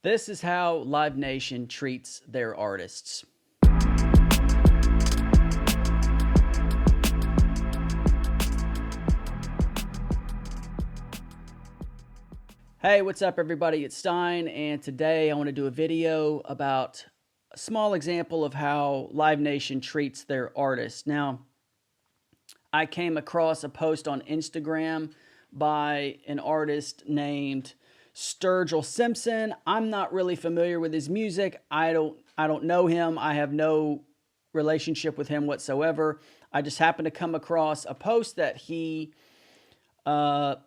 This is how Live Nation treats their artists. Hey, what's up everybody? It's Stein, and today I want to do a video about a small example of how Live Nation treats their artists. Now, I came across a post on Instagram by an artist named Sturgill Simpson. I'm not really familiar with his music. I don't know him. I have no relationship with him whatsoever. I just happened to come across a post that he put on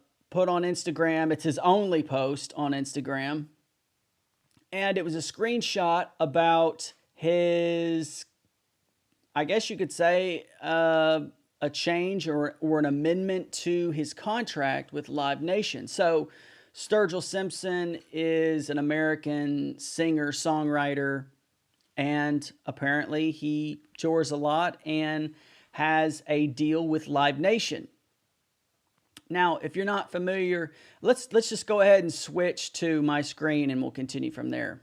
Instagram. It's his only post on Instagram. And it was a screenshot about his, I guess you could say, a change or an amendment to his contract with Live Nation. So Sturgill Simpson is an American singer, songwriter, and apparently he tours a lot and has a deal with Live Nation. Now, if you're not familiar, let's just go ahead and switch to my screen and we'll continue from there.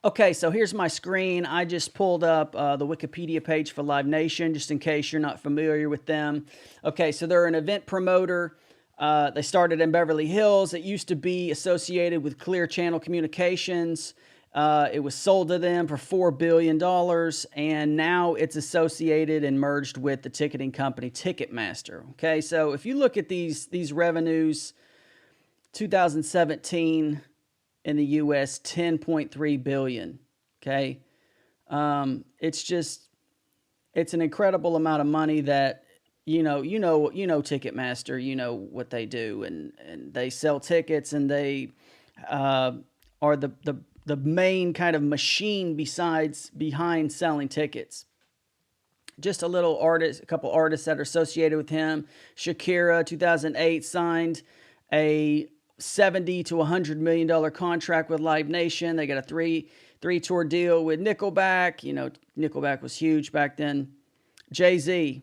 Okay, so here's my screen. I just pulled up the Wikipedia page for Live Nation, just in case you're not familiar with them. Okay, so they're an event promoter. They started in Beverly Hills. It used to be associated with Clear Channel Communications. It was sold to them for $4 billion, and now it's associated and merged with the ticketing company Ticketmaster. Okay, so if you look at these revenues, 2017 in the U.S., $10.3 billion. Okay, it's an incredible amount of money that you know Ticketmaster. You know what they do, and they sell tickets, and they are the main kind of machine behind selling tickets. Just a couple artists that are associated with him. Shakira, 2008, signed a $70 to $100 million contract with Live Nation. They got a three tour deal with Nickelback. You know, Nickelback was huge back then. Jay-Z,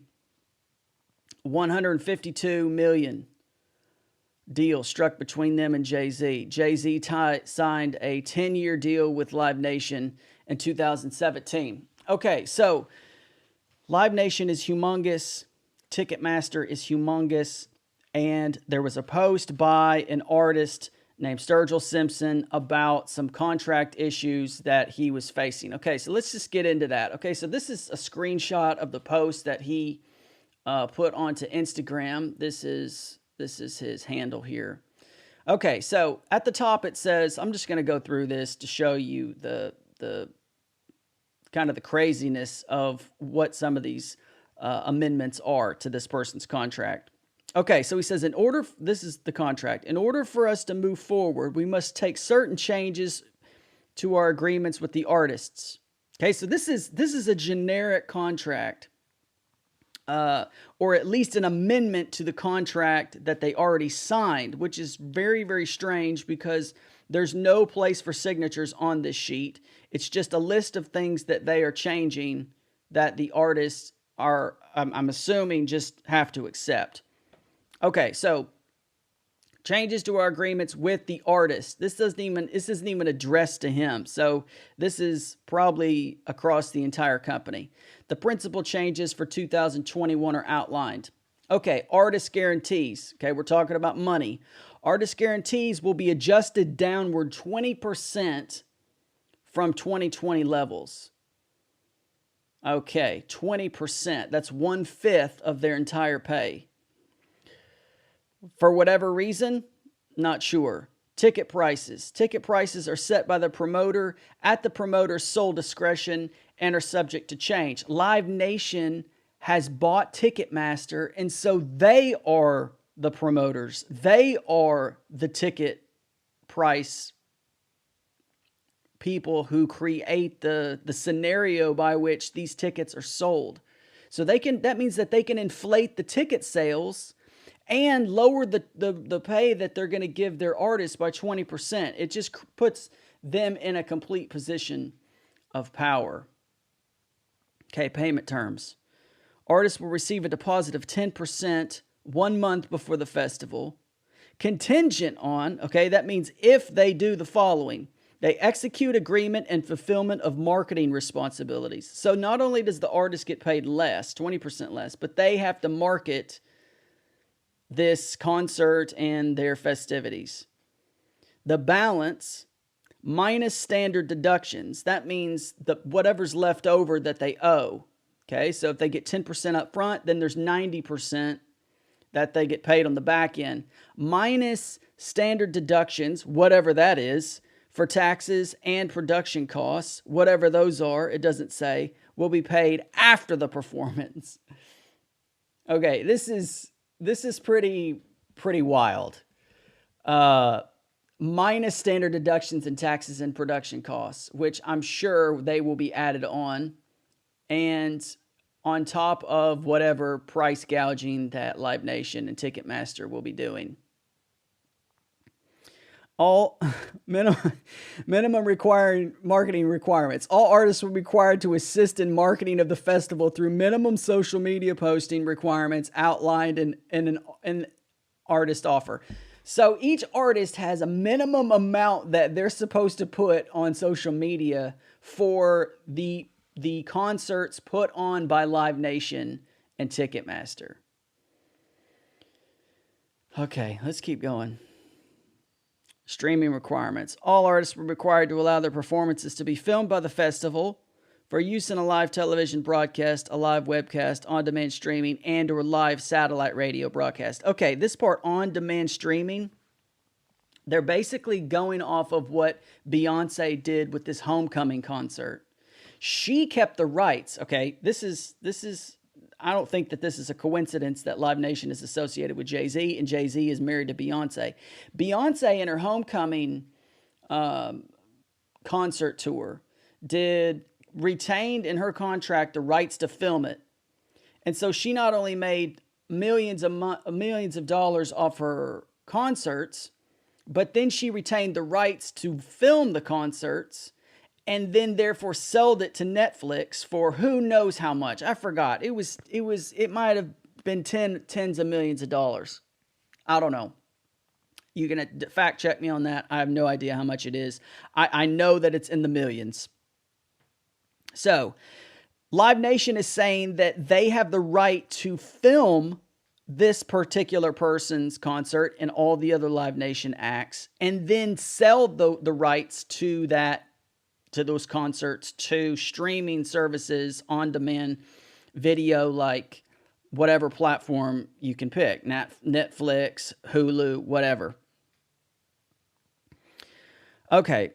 $152 million. Deal struck between them and Jay-Z. Jay-Z signed a 10-year deal with Live Nation in 2017. Okay, so Live Nation is humongous. Ticketmaster is humongous. And there was a post by an artist named Sturgill Simpson about some contract issues that he was facing. Okay, so let's just get into that. Okay, so this is a screenshot of the post that he put onto Instagram. This is his handle here. Okay, so at the top it says, I'm just going to go through this to show you the kind of the craziness of what some of these amendments are to this person's contract. Okay, so he says, this is the contract. In order for us to move forward, we must take certain changes to our agreements with the artists. Okay, so this is a generic contract. Or at least an amendment to the contract that they already signed, which is very, very strange because there's no place for signatures on this sheet. It's just a list of things that they are changing that the artists are, I'm assuming, just have to accept. Okay, so changes to our agreements with the artist. This isn't even addressed to him. So this is probably across the entire company. The principal changes for 2021 are outlined. Okay, artist guarantees. Okay, we're talking about money. Artist guarantees will be adjusted downward 20% from 2020 levels. Okay, 20%. That's 1/5 of their entire pay. For whatever reason, not sure. Ticket prices. Ticket prices are set by the promoter at the promoter's sole discretion and are subject to change. Live Nation has bought Ticketmaster, and so they are the promoters. They are the ticket price people who create the scenario by which these tickets are sold. So that means that they can inflate the ticket sales and lower the pay that they're going to give their artists by 20%. It just puts them in a complete position of power. Okay, payment terms. Artists will receive a deposit of 10% 1 month before the festival. Contingent on, okay, that means if they do the following. They execute agreement and fulfillment of marketing responsibilities. So not only does the artist get paid less, 20% less, but they have to market this concert and their festivities. The balance minus standard deductions. That means whatever's left over that they owe. Okay, so if they get 10% up front, then there's 90% that they get paid on the back end. Minus standard deductions, whatever that is, for taxes and production costs, whatever those are, it doesn't say, will be paid after the performance. Okay, this is pretty wild. Minus standard deductions and taxes and production costs, which I'm sure they will be added on, and on top of whatever price gouging that Live Nation and Ticketmaster will be doing. All minimum required marketing requirements. All artists will be required to assist in marketing of the festival through minimum social media posting requirements outlined in an artist offer. So each artist has a minimum amount that they're supposed to put on social media for the concerts put on by Live Nation and Ticketmaster. Okay, let's keep going. Streaming requirements. All artists were required to allow their performances to be filmed by the festival for use in a live television broadcast, a live webcast, on-demand streaming, and or live satellite radio broadcast. Okay, this part, on-demand streaming, they're basically going off of what Beyonce did with this homecoming concert. She kept the rights. Okay, this is. I don't think that this is a coincidence that Live Nation is associated with Jay-Z, and Jay-Z is married to Beyonce. Beyonce, in her homecoming concert tour, retained in her contract the rights to film it. And so she not only made millions of dollars off her concerts, but then she retained the rights to film the concerts, and then therefore sold it to Netflix for who knows how much. I forgot. It might have been tens of millions of dollars. I don't know. You can fact check me on that. I have no idea how much it is. I know that it's in the millions. So, Live Nation is saying that they have the right to film this particular person's concert and all the other Live Nation acts, and then sell the rights to those concerts to streaming services, on-demand video, like whatever platform you can pick, Netflix, Hulu, whatever. Okay.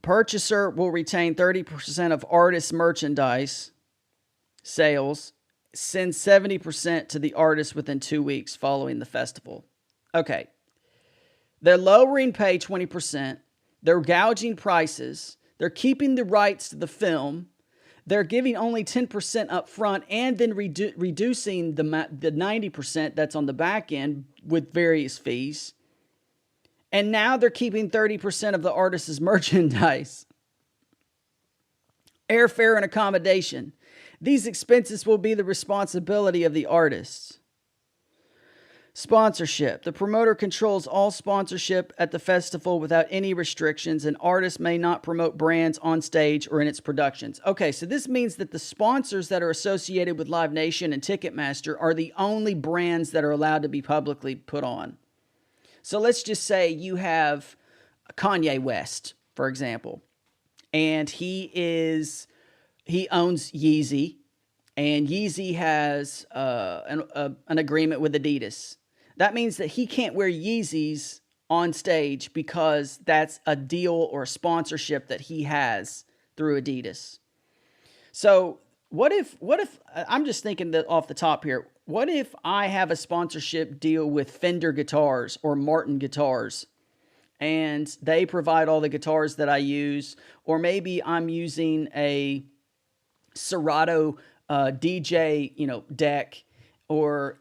Purchaser will retain 30% of artist merchandise sales, send 70% to the artist within 2 weeks following the festival. Okay. They're lowering pay 20%. They're gouging prices. They're keeping the rights to the film. They're giving only 10% up front and then reducing the 90% that's on the back end with various fees. And now they're keeping 30% of the artist's merchandise. Airfare and accommodation. These expenses will be the responsibility of the artists. Sponsorship. The promoter controls all sponsorship at the festival without any restrictions, and artists may not promote brands on stage or in its productions. Okay, so this means that the sponsors that are associated with Live Nation and Ticketmaster are the only brands that are allowed to be publicly put on. So let's just say you have Kanye West, for example, and he owns Yeezy, and Yeezy has an agreement with Adidas. That means that he can't wear Yeezys on stage because that's a deal or a sponsorship that he has through Adidas. So what if I'm just thinking that off the top here, what if I have a sponsorship deal with Fender Guitars or Martin Guitars, and they provide all the guitars that I use, or maybe I'm using a Serato DJ, deck, or,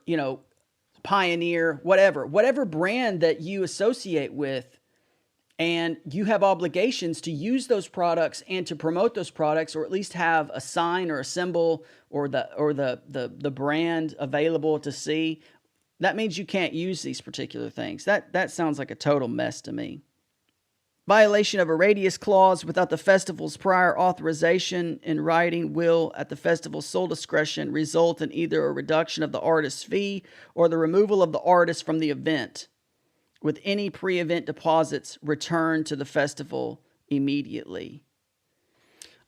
Pioneer, whatever brand that you associate with, and you have obligations to use those products and to promote those products, or at least have a sign or a symbol or the brand available to see. that means you can't use these particular things. That sounds like a total mess to me. Violation of a radius clause without the festival's prior authorization in writing will, at the festival's sole discretion, result in either a reduction of the artist's fee or the removal of the artist from the event, with any pre-event deposits returned to the festival immediately.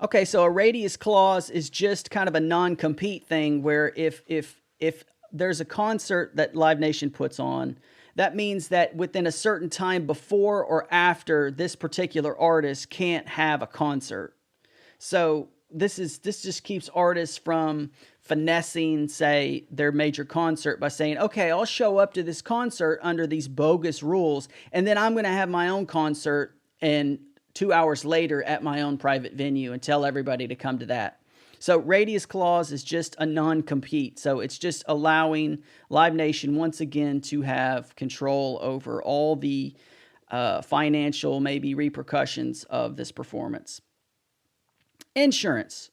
Okay, so a radius clause is just kind of a non-compete thing where if there's a concert that Live Nation puts on, that means that within a certain time before or after this particular artist can't have a concert. So this just keeps artists from finessing, say, their major concert by saying, okay, I'll show up to this concert under these bogus rules, and then I'm going to have my own concert and 2 hours later at my own private venue and tell everybody to come to that. So radius clause is just a non-compete. So it's just allowing Live Nation once again to have control over all the financial maybe repercussions of this performance. Insurance.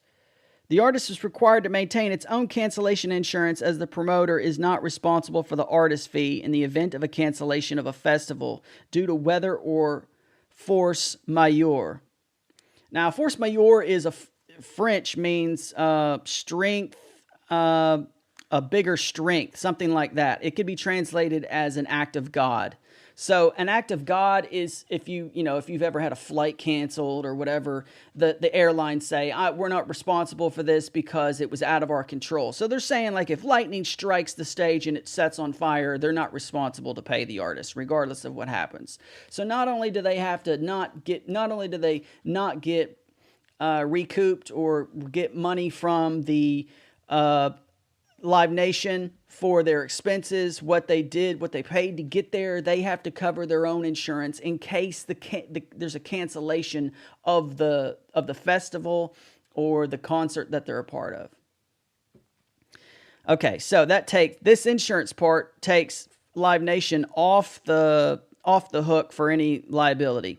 The artist is required to maintain its own cancellation insurance, as the promoter is not responsible for the artist fee in the event of a cancellation of a festival due to weather or force majeure. Now, force majeure is French means strength, a bigger strength, something like that. It could be translated as an act of God. So an act of God is if you've ever had a flight canceled or whatever, the airlines say, we're not responsible for this because it was out of our control. So they're saying, like, if lightning strikes the stage and it sets on fire, they're not responsible to pay the artist, regardless of what happens. So not only do they not get recouped or get money from the Live Nation for their expenses, what they paid to get there, they have to cover their own insurance in case there's a cancellation of the festival or the concert that they're a part of. Okay, so this insurance part takes Live Nation off the hook for any liability.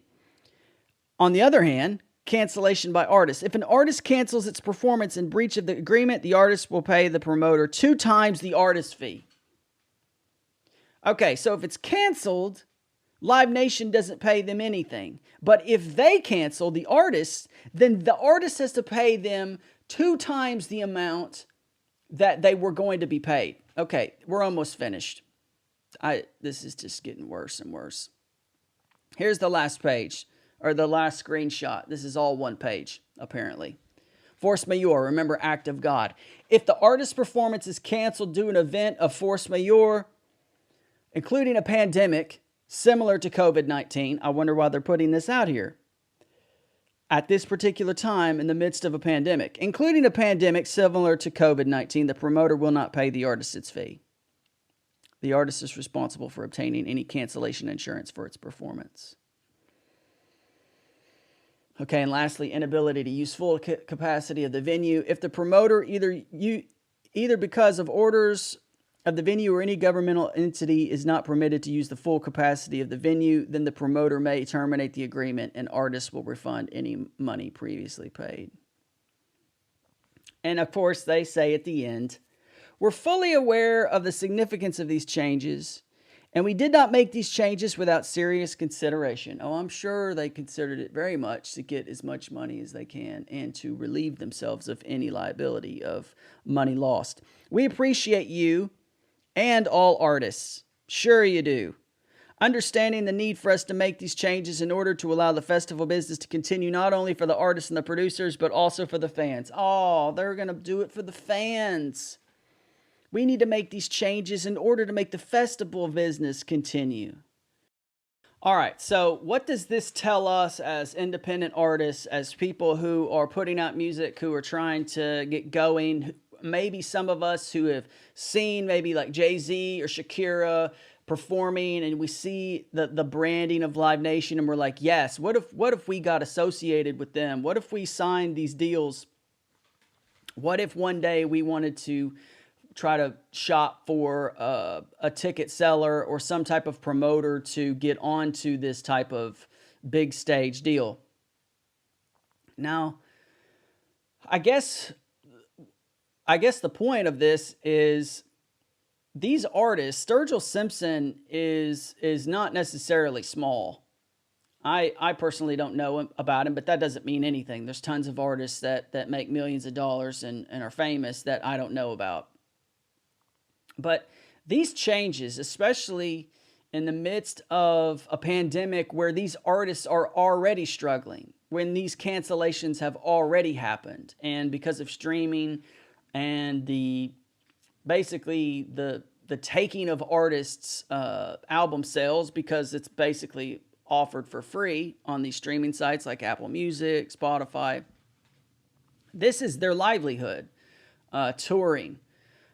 On the other hand, cancellation by artist. If an artist cancels its performance in breach of the agreement, the artist will pay the promoter 2 times the artist fee. Okay, so if it's canceled, Live Nation doesn't pay them anything. But if they cancel the artist, then the artist has to pay them 2 times the amount that they were going to be paid. Okay, we're almost finished. This is just getting worse and worse. Here's the last page. Or the last screenshot. This is all one page, apparently. Force majeure, remember, act of God. If the artist's performance is canceled due to an event of force majeure, including a pandemic similar to COVID-19, I wonder why they're putting this out here. At this particular time in the midst of a pandemic, including a pandemic similar to COVID-19, the promoter will not pay the artist its fee. The artist is responsible for obtaining any cancellation insurance for its performance. Okay, and lastly, inability to use full capacity of the venue. If the promoter, either because of orders of the venue or any governmental entity, is not permitted to use the full capacity of the venue, then the promoter may terminate the agreement and artists will refund any money previously paid. And of course, they say at the end, we're fully aware of the significance of these changes, and we did not make these changes without serious consideration. Oh, I'm sure they considered it very much to get as much money as they can and to relieve themselves of any liability of money lost. We appreciate you and all artists. Sure you do. Understanding the need for us to make these changes in order to allow the festival business to continue not only for the artists and the producers, but also for the fans. Oh, they're going to do it for the fans. We need to make these changes in order to make the festival business continue. All right, so what does this tell us as independent artists, as people who are putting out music, who are trying to get going? Maybe some of us who have seen maybe like Jay-Z or Shakira performing, and we see the branding of Live Nation, and we're like, yes, what if we got associated with them? What if we signed these deals? What if one day we wanted to try to shop for a ticket seller or some type of promoter to get onto this type of big stage deal? Now, I guess the point of this is these artists, Sturgill Simpson is not necessarily small. I personally don't know about him, but that doesn't mean anything. There's tons of artists that make millions of dollars and are famous that I don't know about. But these changes, especially in the midst of a pandemic where these artists are already struggling, when these cancellations have already happened, and because of streaming and basically the taking of artists' album sales, because it's basically offered for free on these streaming sites like Apple Music, Spotify. This is their livelihood, touring.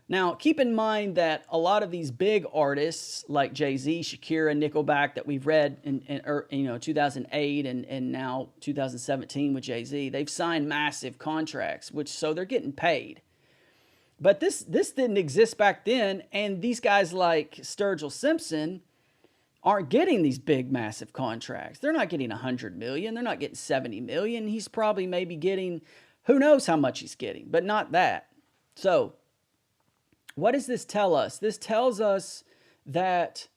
Now, keep in mind that a lot of these big artists like Jay-Z, Shakira, Nickelback that we've read in 2008 and now 2017 with Jay-Z, they've signed massive contracts, so they're getting paid. But this didn't exist back then, and these guys like Sturgill Simpson aren't getting these big, massive contracts. They're not getting $100 million. They're not getting $70 million. He's probably maybe getting, who knows how much he's getting, but not that. So what does this tell us? This tells us that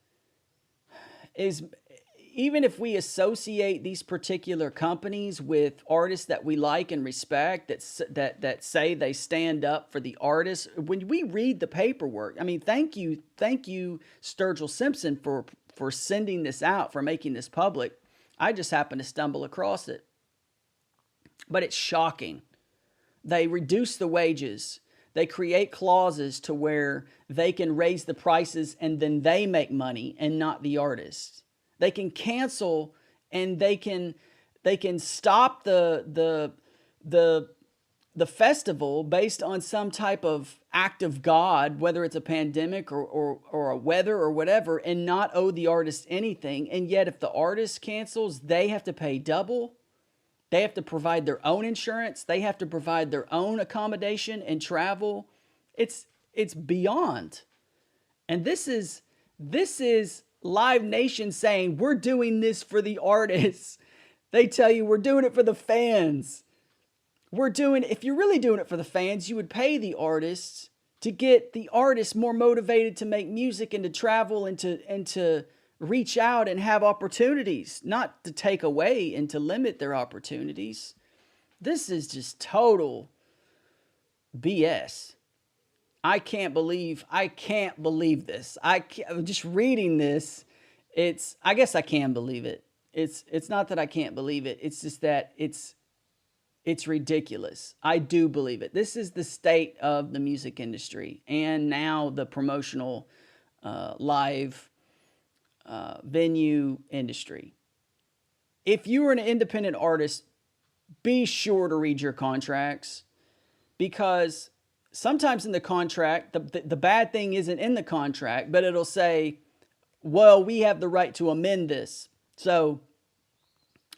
even if we associate these particular companies with artists that we like and respect, that say they stand up for the artists, when we read the paperwork, I mean, thank you, Sturgill Simpson, for sending this out, for making this public. I just happened to stumble across it. But it's shocking. They reduce the wages. They create clauses to where they can raise the prices and then they make money and not the artists. They can cancel and they can stop the festival based on some type of act of God, whether it's a pandemic or a weather or whatever, and not owe the artist anything. And yet if the artist cancels, they have to pay double. They have to provide their own insurance. They have to provide their own accommodation and travel. It's beyond. And this is Live Nation saying, we're doing this for the artists. They tell you we're doing it for the fans. If you're really doing it for the fans, you would pay the artists to get the artists more motivated to make music and to travel and to reach out and have opportunities, not to take away and to limit their opportunities. This is just total BS. I can't believe this. Just reading this, I guess I can believe it. It's not that I can't believe it. It's just that it's ridiculous. I do believe it. This is the state of the music industry and now the promotional live venue industry. If you are an independent artist, be sure to read your contracts, because sometimes in the contract, the bad thing isn't in the contract, but it'll say, well, we have the right to amend this. So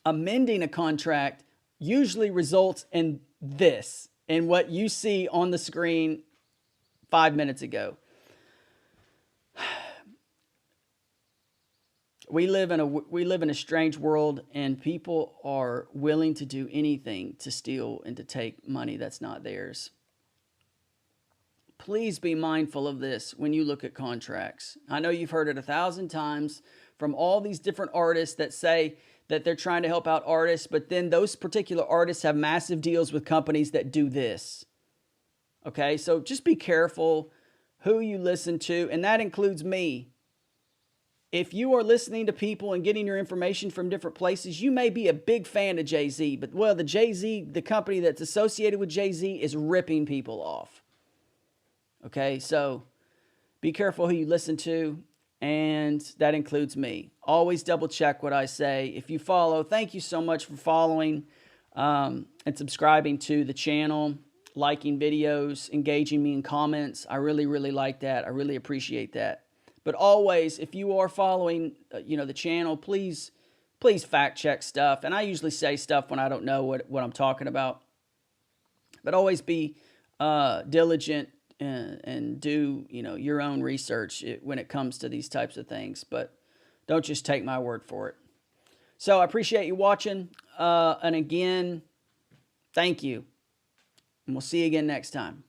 amending a contract usually results in this, in what you see on the screen 5 minutes ago. We live in a strange world, and people are willing to do anything to steal and to take money that's not theirs. Please be mindful of this when you look at contracts. I know you've heard it 1,000 times from all these different artists that say that they're trying to help out artists, but then those particular artists have massive deals with companies that do this. Okay, so just be careful who you listen to, and that includes me. If you are listening to people and getting your information from different places, you may be a big fan of Jay-Z, but the company that's associated with Jay-Z is ripping people off. Okay, so be careful who you listen to, and that includes me. Always double check what I say. If you follow, thank you so much for following and subscribing to the channel, liking videos, engaging me in comments. I really, really like that. I really appreciate that. But always, if you are following, the channel, please fact check stuff. And I usually say stuff when I don't know what I'm talking about. But always be diligent and do your own research when it comes to these types of things. But don't just take my word for it. So I appreciate you watching. And again, thank you. And we'll see you again next time.